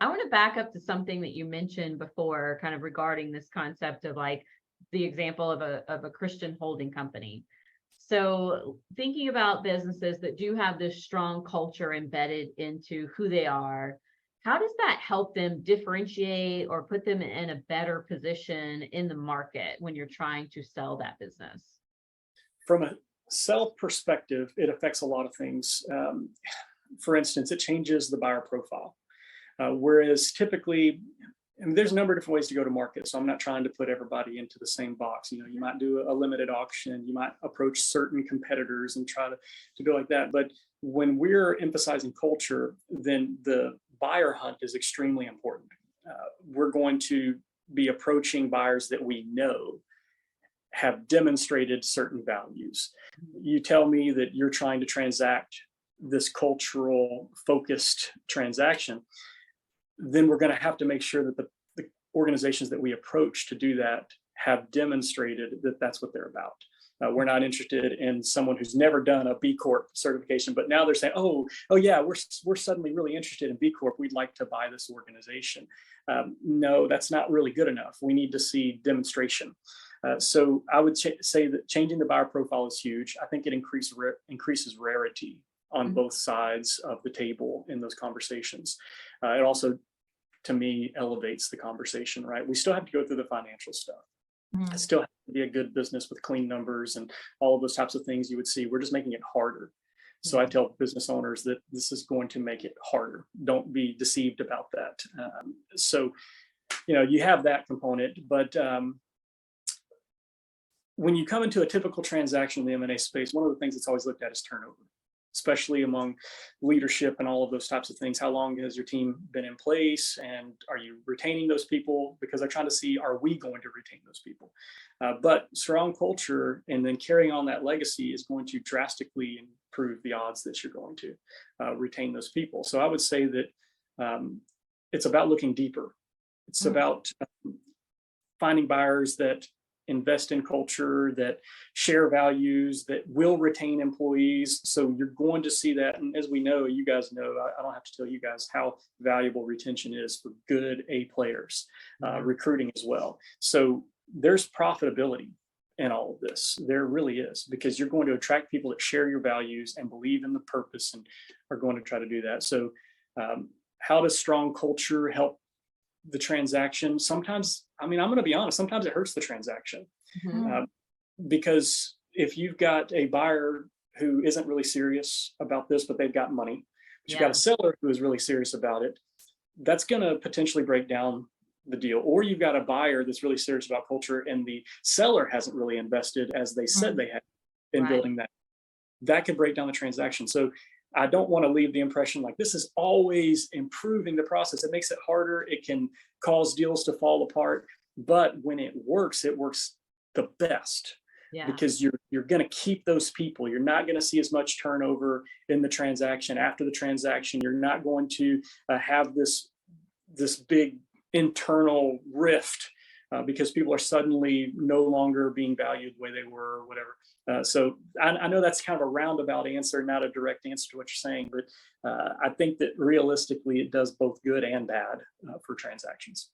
I want to back up to something that you mentioned before, kind of regarding this concept of like the example of a Christian holding company. So thinking about businesses that do have this strong culture embedded into who they are, how does that help them differentiate or put them in a better position in the market when you're trying to sell that business? From a sell perspective, it affects a lot of things. For instance, it changes the buyer profile. Whereas typically, and there's a number of different ways to go to market. So I'm not trying to put everybody into the same box. You know, you might do a limited auction, you might approach certain competitors and try to do like that. But when we're emphasizing culture, then the buyer hunt is extremely important. We're going to be approaching buyers that we know have demonstrated certain values. You tell me that you're trying to transact this cultural focused transaction, then we're going to have to make sure that the organizations that we approach to do that have demonstrated that that's what they're about. We're not interested in someone who's never done a B Corp certification, but now they're saying, oh yeah, we're suddenly really interested in B Corp. We'd like to buy this organization. No, that's not really good enough. We need to see demonstration. So I would say that changing the buyer profile is huge. I think it increases rarity on both sides of the table in those conversations. It also, to me, elevates the conversation, right? We still have to go through the financial stuff. It still has to be a good business with clean numbers and all of those types of things you would see. We're just making it harder. So I tell business owners that this is going to make it harder. Don't be deceived about that. So, you know, you have that component, but when you come into a typical transaction in the M&A space, one of the things that's always looked at is turnover, especially among leadership and all of those types of things. How long has your team been in place, and are you retaining those people? Because they're trying to see, are we going to retain those people? But strong culture and then carrying on that legacy is going to drastically improve the odds that you're going to retain those people. So I would say that it's about looking deeper. It's about finding buyers that invest in culture, that share values, that will retain employees. So you're going to see that. And as we know, you guys know, I don't have to tell you guys how valuable retention is for good A players, recruiting as well. So there's profitability in all of this. There really is, because you're going to attract people that share your values and believe in the purpose and are going to try to do that. So how does strong culture help the transaction? Sometimes, I mean, I'm going to be honest, sometimes it hurts the transaction. Because if you've got a buyer who isn't really serious about this, but they've got money, but you've got a seller who is really serious about it, that's going to potentially break down the deal. Or you've got a buyer that's really serious about culture and the seller hasn't really invested as they said they had in building that. That could break down the transaction. So I don't want to leave the impression like this is always improving the process. It makes it harder. It can cause deals to fall apart. But when it works the best, because you're going to keep those people. You're not going to see as much turnover in the transaction. After the transaction, you're not going to have this big internal rift because people are suddenly no longer being valued the way they were or whatever. So I know that's kind of a roundabout answer, not a direct answer to what you're saying, but I think that realistically it does both good and bad for transactions.